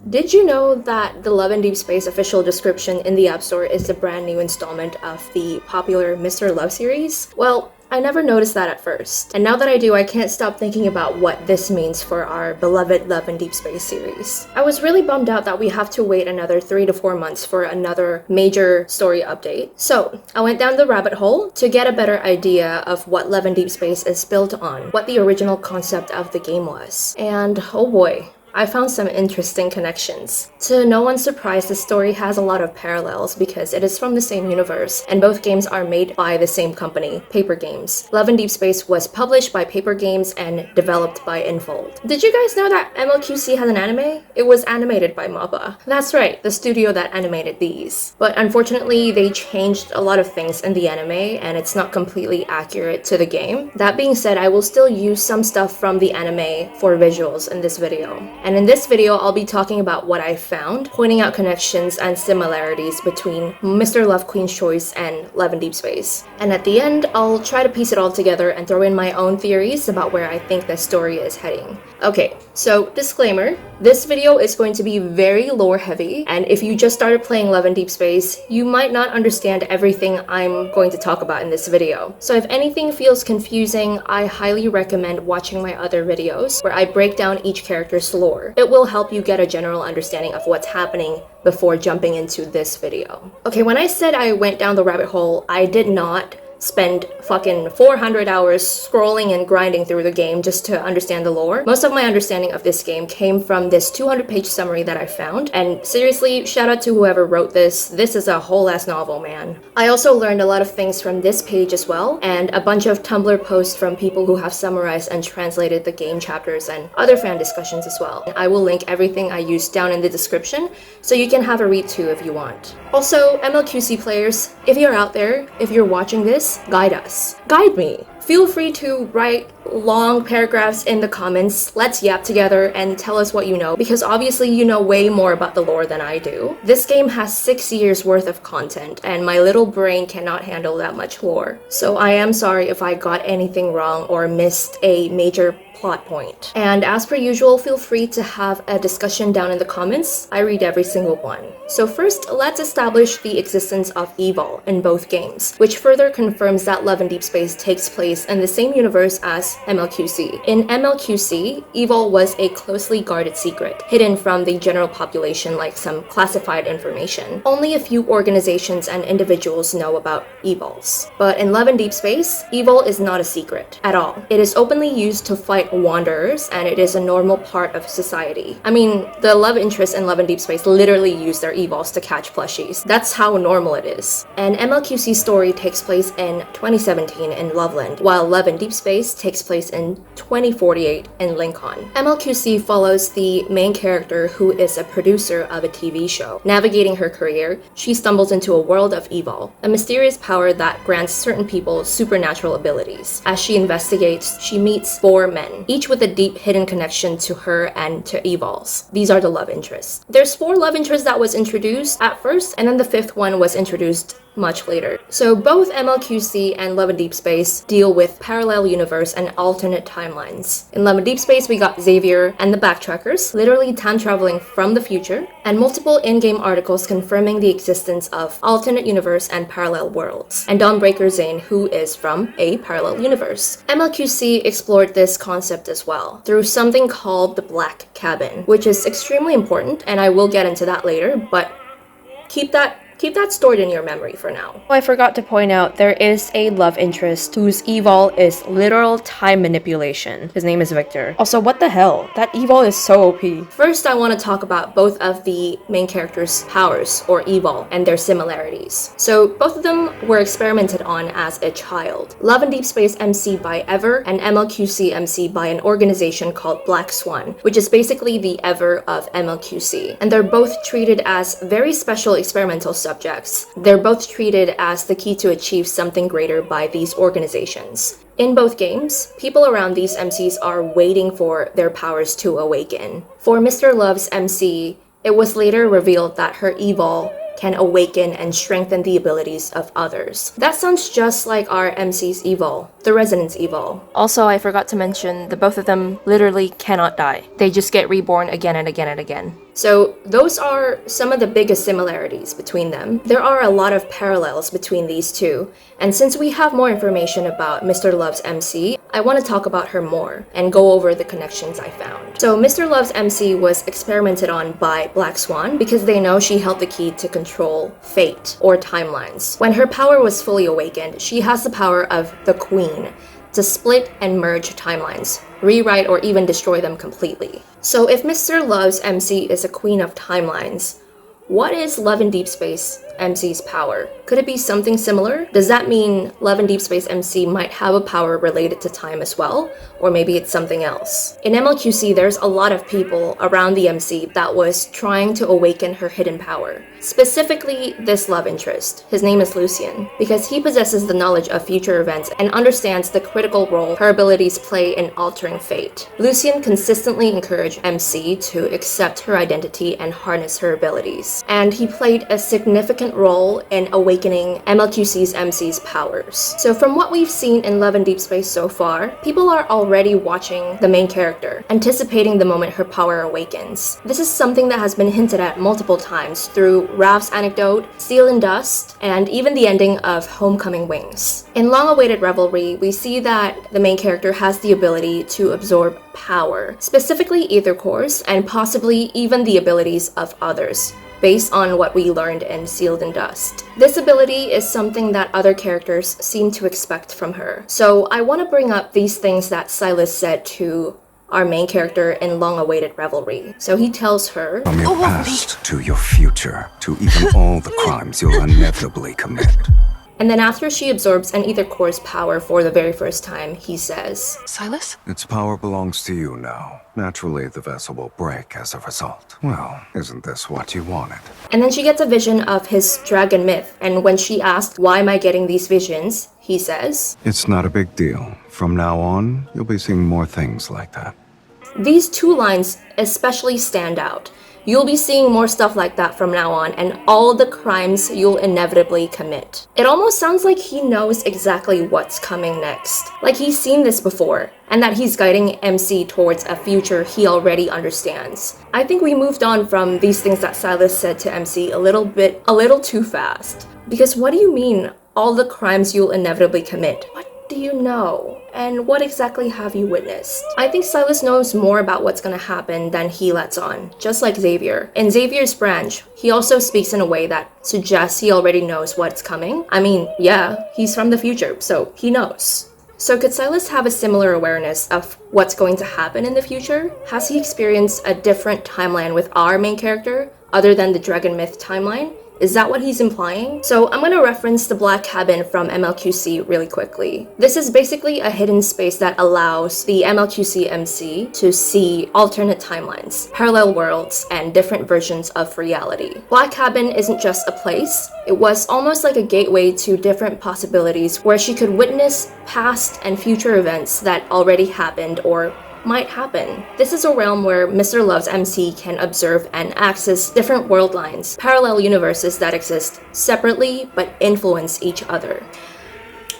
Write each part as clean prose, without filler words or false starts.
Did you know that the Love and Deepspace official description in the App Store is the brand new installment of the popular Mr. Love series? Well, I never noticed that at first, and now that I do, I can't stop thinking about what this means for our beloved Love and Deepspace series. I was really bummed out that we have to wait another 3 to 4 months for another major story update. So, I went down the rabbit hole to get a better idea of what Love and Deepspace is built on, what the original concept of the game was. And oh boy, I found some interesting connections. To no one's surprise, the story has a lot of parallels because it is from the same universe, and both games are made by the same company, Papergames. Love and Deepspace was published by Papergames and developed by EVOLS. Did you guys know that MLQC has an anime? It was animated by MAPPA. That's right, the studio that animated these. But unfortunately, they changed a lot of things in the anime, and it's not completely accurate to the game. That being said, I will still use some stuff from the anime for visuals in this video. And in this video, I'll be talking about what I found, pointing out connections and similarities between Mr. Love Queen's Choice and Love and Deepspace. And at the end, I'll try to piece it all together and throw in my own theories about where I think the story is heading. Okay, so disclaimer, this video is going to be very lore heavy, and if you just started playing Love and Deepspace, you might not understand everything I'm going to talk about in this video. So if anything feels confusing, I highly recommend watching my other videos where I break down each character's lore. It will help you get a general understanding of what's happening before jumping into this video. Okay, when I said I went down the rabbit hole, I did not spend fucking 400 hours scrolling and grinding through the game just to understand the lore. Most of my understanding of this game came from this 200-page summary that I found, and seriously, shout out to whoever wrote this. This is a whole ass novel, man. I also learned a lot of things from this page as well, and a bunch of Tumblr posts from people who have summarized and translated the game chapters and other fan discussions as well. I will link everything I used down in the description, so you can have a read too if you want. Also, MLQC players, if you're out there, if you're watching this, guide us. Guide me. Feel free to write long paragraphs in the comments. Let's yap together and tell us what you know, because obviously you know way more about the lore than I do. This game has 6 years worth of content, and my little brain cannot handle that much lore. So I am sorry if I got anything wrong or missed a major plot point. And as per usual, feel free to have a discussion down in the comments. I read every single one. So first, let's establish the existence of EVOL in both games, which further confirms that Love and Deepspace takes place in the same universe as MLQC. In MLQC, EVOL was a closely guarded secret, hidden from the general population like some classified information. Only a few organizations and individuals know about EVOLs. But in Love and Deepspace, EVOL is not a secret at all. It is openly used to fight wanderers, and it is a normal part of society. I mean, the love interests in Love and Deepspace literally use their EVOLs to catch plushies. That's how normal it is. And MLQC's story takes place in 2017 in Loveland, while Love and Deepspace takes place in 2048 in Lincoln. MLQC follows the main character who is a producer of a TV show. Navigating her career, she stumbles into a world of EVOL, a mysterious power that grants certain people supernatural abilities. As she investigates, she meets 4 men, each with a deep hidden connection to her and to EVOLs. These are the love interests. There's 4 love interests that was introduced at first, and then the 5th one was introduced much later. So both MLQC and Love and Deepspace deal with parallel universe and alternate timelines. In Love and Deepspace, we got Xavier and the Backtrackers, literally time traveling from the future, and multiple in-game articles confirming the existence of alternate universe and parallel worlds, and Dawnbreaker Zayne, who is from a parallel universe. MLQC explored this concept as well through something called the Black Cabin, which is extremely important, and I will get into that later, but keep that stored in your memory for now. I forgot to point out there is a love interest whose EVOL is literal time manipulation. His name is Victor. Also, what the hell? That EVOL is so OP. First, I want to talk about both of the main characters' powers, or EVOL, and their similarities. So, both of them were experimented on as a child. Love and Deepspace MC by EVER, and MLQC MC by an organization called Black Swan, which is basically the EVER of MLQC. And they're both treated as very special experimental subjects. They're both treated as the key to achieve something greater by these organizations. In both games, people around these MCs are waiting for their powers to awaken. For Mr. Love's MC, it was later revealed that her EVOL can awaken and strengthen the abilities of others. That sounds just like our MC's EVOL, the Resonance EVOL. Also, I forgot to mention the both of them literally cannot die. They just get reborn again and again and again. So those are some of the biggest similarities between them. There are a lot of parallels between these two, and since we have more information about Mr. Love's MC, I want to talk about her more and go over the connections I found. So Mr. Love's MC was experimented on by Black Swan because they know she held the key to control fate or timelines. When her power was fully awakened, she has the power of the Queen to split and merge timelines, rewrite or even destroy them completely. So if Mr. Love's MC is a queen of timelines, what is Love and Deepspace MC's power? Could it be something similar? Does that mean Love and Deepspace MC might have a power related to time as well? Or maybe it's something else. In MLQC, there's a lot of people around the MC that was trying to awaken her hidden power. Specifically, this love interest. His name is Lucien, because he possesses the knowledge of future events and understands the critical role her abilities play in altering fate. Lucien consistently encouraged MC to accept her identity and harness her abilities. And he played a significant role in awakening MLQC's MC's powers. So from what we've seen in Love and Deepspace so far, people are already watching the main character, anticipating the moment her power awakens. This is something that has been hinted at multiple times through Raf's anecdote, Steel and Dust, and even the ending of Homecoming Wings. In Long-Awaited Revelry, we see that the main character has the ability to absorb power, specifically ether cores, and possibly even the abilities of others, based on what we learned in Sealed in Dust. This ability is something that other characters seem to expect from her. So I want to bring up these things that Sylus said to our main character in Long-Awaited Revelry. So he tells her, "From your past to your future, to even all the crimes you'll inevitably commit." And then after she absorbs an ether core's power for the very first time, he says, "Sylus? Its power belongs to you now. Naturally, the vessel will break as a result. Well, isn't this what you wanted? And then she gets a vision of his dragon myth, and when she asked, why am I getting these visions, he says, It's not a big deal. From now on, you'll be seeing more things like that. These two lines especially stand out. You'll be seeing more stuff like that from now on, and all the crimes you'll inevitably commit. It almost sounds like he knows exactly what's coming next. Like he's seen this before, and that he's guiding MC towards a future he already understands. I think we moved on from these things that Sylus said to MC a little too fast. Because what do you mean, all the crimes you'll inevitably commit? What do you know? And what exactly have you witnessed? I think Sylus knows more about what's gonna happen than he lets on, just like Xavier. In Xavier's branch, he also speaks in a way that suggests he already knows what's coming. I mean, yeah, he's from the future, so he knows. So could Sylus have a similar awareness of what's going to happen in the future? Has he experienced a different timeline with our main character, other than the Dragon Myth timeline? Is that what he's implying? So I'm going to reference the Black Cabin from MLQC really quickly. This is basically a hidden space that allows the MLQC MC to see alternate timelines, parallel worlds, and different versions of reality. Black Cabin isn't just a place, it was almost like a gateway to different possibilities where she could witness past and future events that already happened or might happen. This is a realm where Mr. Love's MC can observe and access different world lines, parallel universes that exist separately but influence each other.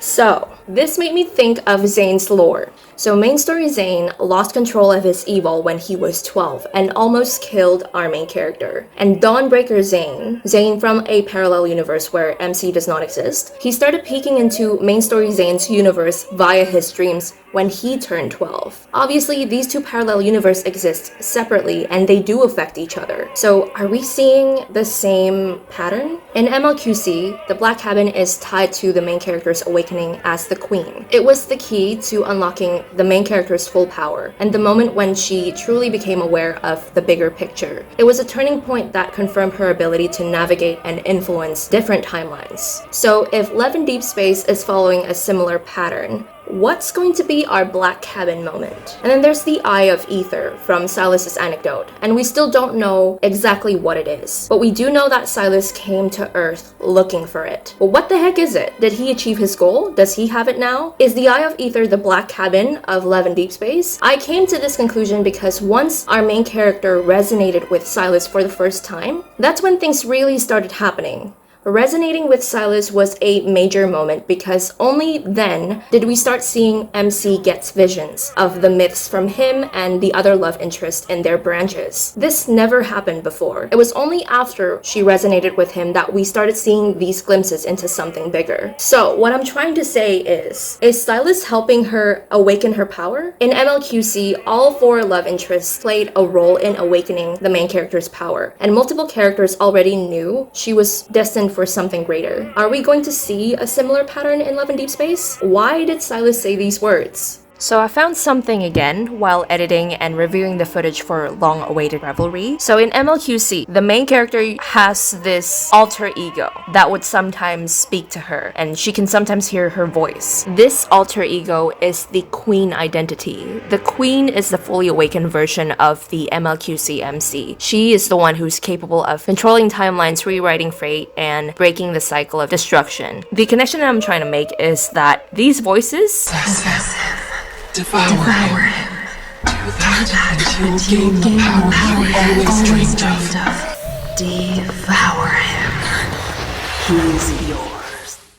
So, this made me think of Zayne's lore. So main story Zayne lost control of his evil when he was 12 and almost killed our main character. And Dawnbreaker Zayne from a parallel universe where MC does not exist, he started peeking into main story Zayne's universe via his dreams when he turned 12. Obviously, these two parallel universes exist separately and they do affect each other. So are we seeing the same pattern? In MLQC, the Black Cabin is tied to the main character's awakening as the Queen. It was the key to unlocking the main character's full power, and the moment when she truly became aware of the bigger picture. It was a turning point that confirmed her ability to navigate and influence different timelines. So if Love and Deepspace is following a similar pattern, what's going to be our black cabin moment? And then there's the Eye of Ether from Sylus's anecdote, and we still don't know exactly what it is. But we do know that Sylus came to Earth looking for it. But what the heck is it? Did he achieve his goal? Does he have it now? Is the Eye of Ether the black cabin of Love and Deepspace? I came to this conclusion because once our main character resonated with Sylus for the first time, that's when things really started happening. Resonating with Sylus was a major moment because only then did we start seeing MC gets visions of the myths from him and the other love interest in their branches. This never happened before. It was only after she resonated with him that we started seeing these glimpses into something bigger. So what I'm trying to say is Sylus helping her awaken her power? In MLQC, all 4 love interests played a role in awakening the main character's power, and multiple characters already knew she was destined for something greater. Are we going to see a similar pattern in Love and Deepspace? Why did Sylus say these words? So I found something again while editing and reviewing the footage for long-awaited Revelry. So in MLQC, the main character has this alter ego that would sometimes speak to her, and she can sometimes hear her voice. This alter ego is the Queen identity. The Queen is the fully awakened version of the MLQC MC. She is the one who's capable of controlling timelines, rewriting fate, and breaking the cycle of destruction. The connection that I'm trying to make is that these voices Devour him. Do that until you gain the power you always dreamed of. Devour him. He's yours.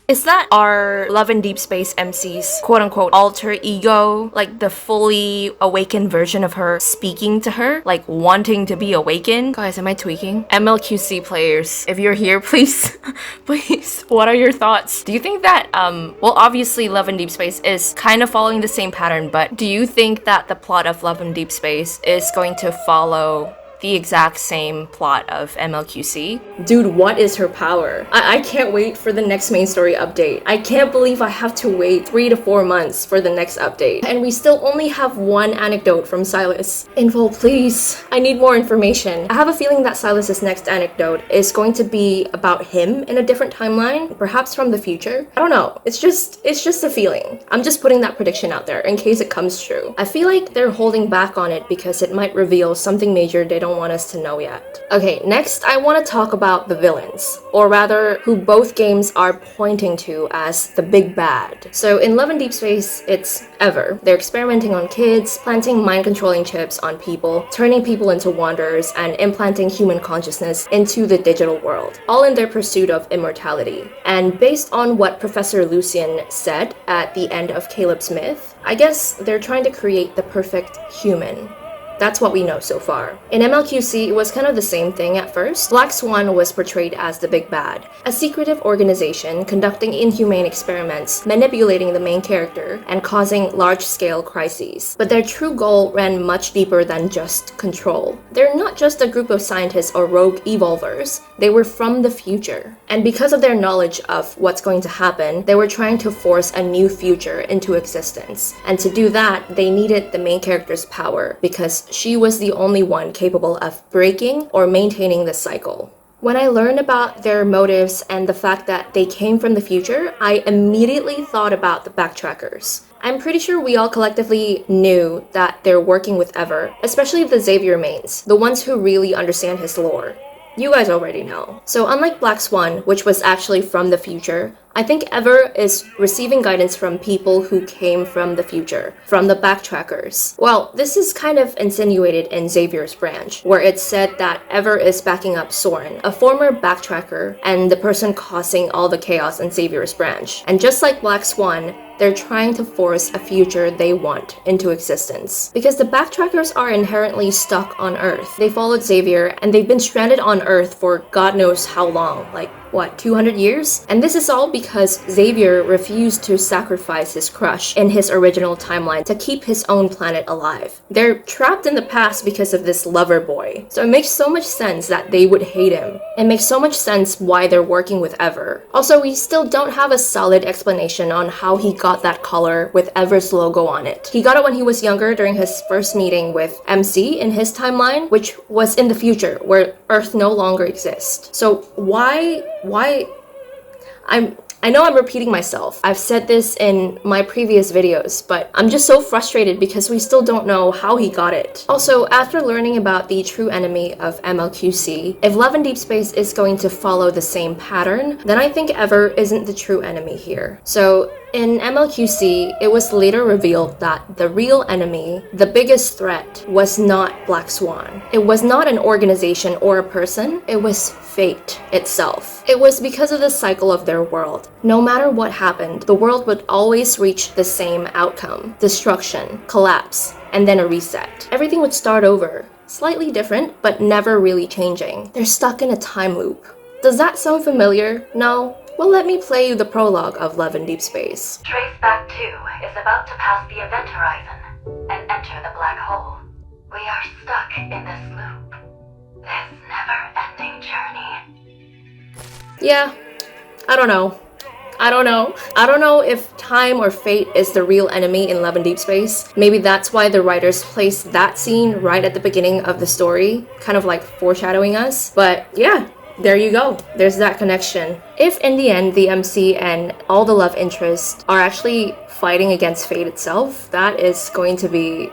Is that our Love and Deepspace MC's quote-unquote alter ego, like the fully awakened version of her speaking to her, like wanting to be awakened? Guys, am I tweaking? MLQC players, if you're here, please, please, what are your thoughts? Do you think that, well, obviously Love and Deepspace is kind of following the same pattern, but do you think that the plot of Love and Deepspace is going to follow the exact same plot of MLQC? Dude, what is her power? I can't wait for the next main story update. I can't believe I have to wait 3 to 4 months for the next update. And we still only have 1 anecdote from Sylus. Info, please. I need more information. I have a feeling that Sylus's next anecdote is going to be about him in a different timeline, perhaps from the future. I don't know. It's just a feeling. I'm just putting that prediction out there in case it comes true. I feel like they're holding back on it because it might reveal something major they don't want us to know yet. Okay, next I want to talk about the villains, or rather who both games are pointing to as the big bad. So in Love and Deepspace, it's EVER. They're experimenting on kids, planting mind-controlling chips on people, turning people into wanderers, and implanting human consciousness into the digital world, all in their pursuit of immortality. And based on what Professor Lucian said at the end of Caleb's myth, I guess they're trying to create the perfect human. That's what we know so far. In MLQC, it was kind of the same thing at first. Black Swan was portrayed as the big bad, a secretive organization conducting inhumane experiments, manipulating the main character, and causing large-scale crises. But their true goal ran much deeper than just control. They're not just a group of scientists or rogue evolvers, they were from the future. And because of their knowledge of what's going to happen, they were trying to force a new future into existence. And to do that, they needed the main character's power, because she was the only one capable of breaking or maintaining the cycle. When I learned about their motives and the fact that they came from the future, I immediately thought about the Backtrackers. I'm pretty sure we all collectively knew that they're working with EVER, especially the Xavier mains, the ones who really understand his lore. You guys already know. So unlike Black Swan, which was actually from the future, I think EVER is receiving guidance from people who came from the future, from the Backtrackers. Well, this is kind of insinuated in Xavier's branch, where it's said that EVER is backing up Soren, a former Backtracker, and the person causing all the chaos in Xavier's branch. And just like Black Swan, they're trying to force a future they want into existence. Because the Backtrackers are inherently stuck on Earth. They followed Xavier, and they've been stranded on Earth for God knows how long, like, what, 200 years? And this is all because Xavier refused to sacrifice his crush in his original timeline to keep his own planet alive. They're trapped in the past because of this lover boy. So it makes so much sense that they would hate him. It makes so much sense why they're working with EVER. Also, we still don't have a solid explanation on how he got that collar with EVER's logo on it. He got it when he was younger during his first meeting with MC in his timeline, which was in the future, where Earth no longer exists. So why I know I'm repeating myself. I've said this in my previous videos, but I'm just so frustrated because we still don't know how he got it. Also, after learning about the true enemy of MLQC, if Love and Deepspace is going to follow the same pattern, then I think EVER isn't the true enemy here. So in MLQC, it was later revealed that the real enemy, the biggest threat, was not Black Swan. It was not an organization or a person, it was fate itself. It was because of the cycle of their world. No matter what happened, the world would always reach the same outcome: destruction, collapse, and then a reset. Everything would start over. Slightly different, but never really changing. They're stuck in a time loop. Does that sound familiar? No? Well, let me play you the prologue of Love and Deepspace. Traceback 2 is about to pass the event horizon and enter the black hole. We are stuck in this loop. This never-ending journey. Yeah, I don't know. I don't know if time or fate is the real enemy in Love and Deepspace. Maybe that's why the writers placed that scene right at the beginning of the story, kind of like foreshadowing us. But yeah, there you go. There's that connection. If in the end the MC and all the love interests are actually fighting against fate itself, that is going to be...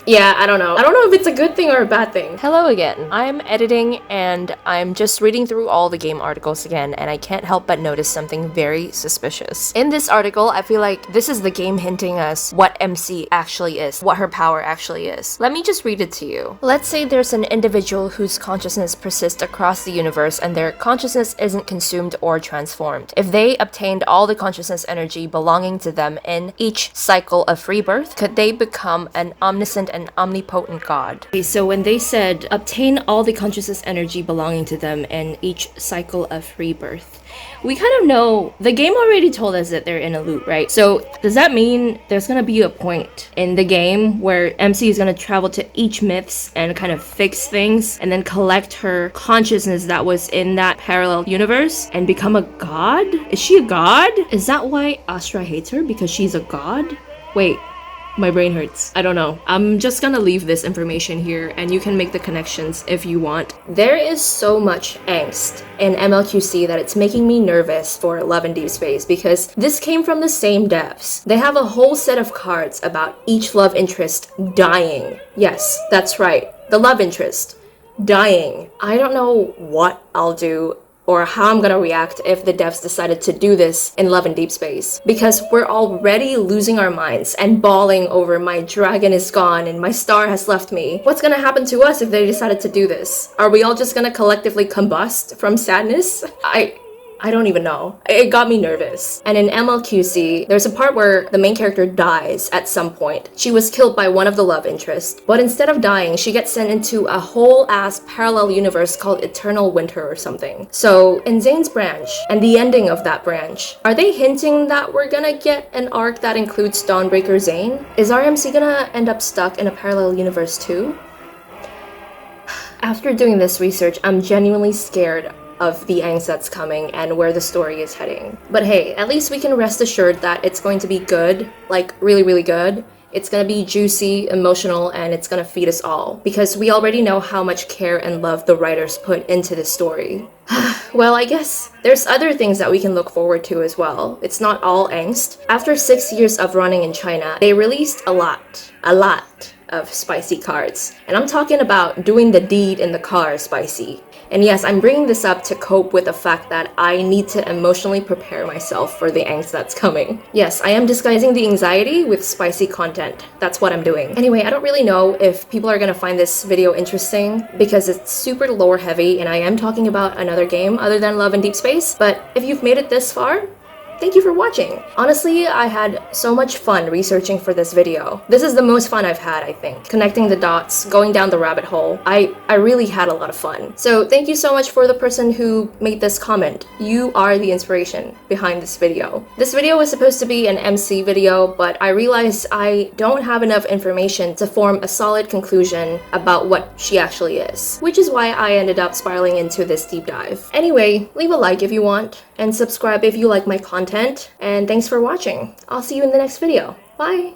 Yeah, I don't know. I don't know if it's a good thing or a bad thing. Hello again. I'm editing and I'm just reading through all the game articles again, and I can't help but notice something very suspicious. In this article, I feel like this is the game hinting us what MC actually is, what her power actually is. Let me just read it to you. Let's say there's an individual whose consciousness persists across the universe and their consciousness isn't consumed or transformed. If they obtained all the consciousness energy belonging to them in each cycle of rebirth, could they become an omniscient and omnipotent god? Okay, so when they said obtain all the consciousness energy belonging to them in each cycle of rebirth, we kind of know the game already told us that they're in a loop, right? So does that mean there's gonna be a point in the game where MC is gonna travel to each myths and kind of fix things and then collect her consciousness that was in that parallel universe and become a god? Is she a god? Is that why Astra hates her? Because she's a god? Wait. My brain hurts. I don't know. I'm just gonna leave this information here and you can make the connections if you want. There is so much angst in MLQC that it's making me nervous for Love and Deepspace because this came from the same devs. They have a whole set of cards about each love interest dying. Yes, that's right. The love interest dying. I don't know what I'll do or how I'm gonna react if the devs decided to do this in Love and Deepspace. Because we're already losing our minds and bawling over my dragon is gone and my star has left me. What's gonna happen to us if they decided to do this? Are we all just gonna collectively combust from sadness? I don't even know. It got me nervous. And in MLQC, there's a part where the main character dies at some point. She was killed by one of the love interests, but instead of dying, she gets sent into a whole-ass parallel universe called Eternal Winter or something. So, in Zayne's branch, and the ending of that branch, are they hinting that we're gonna get an arc that includes Dawnbreaker Zayne? Is our MC gonna end up stuck in a parallel universe too? After doing this research, I'm genuinely scared of the angst that's coming and where the story is heading. But hey, at least we can rest assured that it's going to be good, like really, really good. It's gonna be juicy, emotional, and it's gonna feed us all. Because we already know how much care and love the writers put into this story. Well, I guess there's other things that we can look forward to as well. It's not all angst. After 6 years of running in China, they released a lot of spicy cards. And I'm talking about doing the deed in the car spicy. And yes, I'm bringing this up to cope with the fact that I need to emotionally prepare myself for the angst that's coming. Yes, I am disguising the anxiety with spicy content. That's what I'm doing. Anyway, I don't really know if people are gonna find this video interesting because it's super lore heavy and I am talking about another game other than Love and Deepspace. But if you've made it this far, thank you for watching. Honestly, I had so much fun researching for this video. This is the most fun I've had, I think. Connecting the dots, going down the rabbit hole. I really had a lot of fun. So thank you so much for the person who made this comment. You are the inspiration behind this video. This video was supposed to be an MC video, but I realized I don't have enough information to form a solid conclusion about what she actually is, which is why I ended up spiraling into this deep dive. Anyway, leave a like if you want, and subscribe if you like my content, and thanks for watching. I'll see you in the next video. Bye!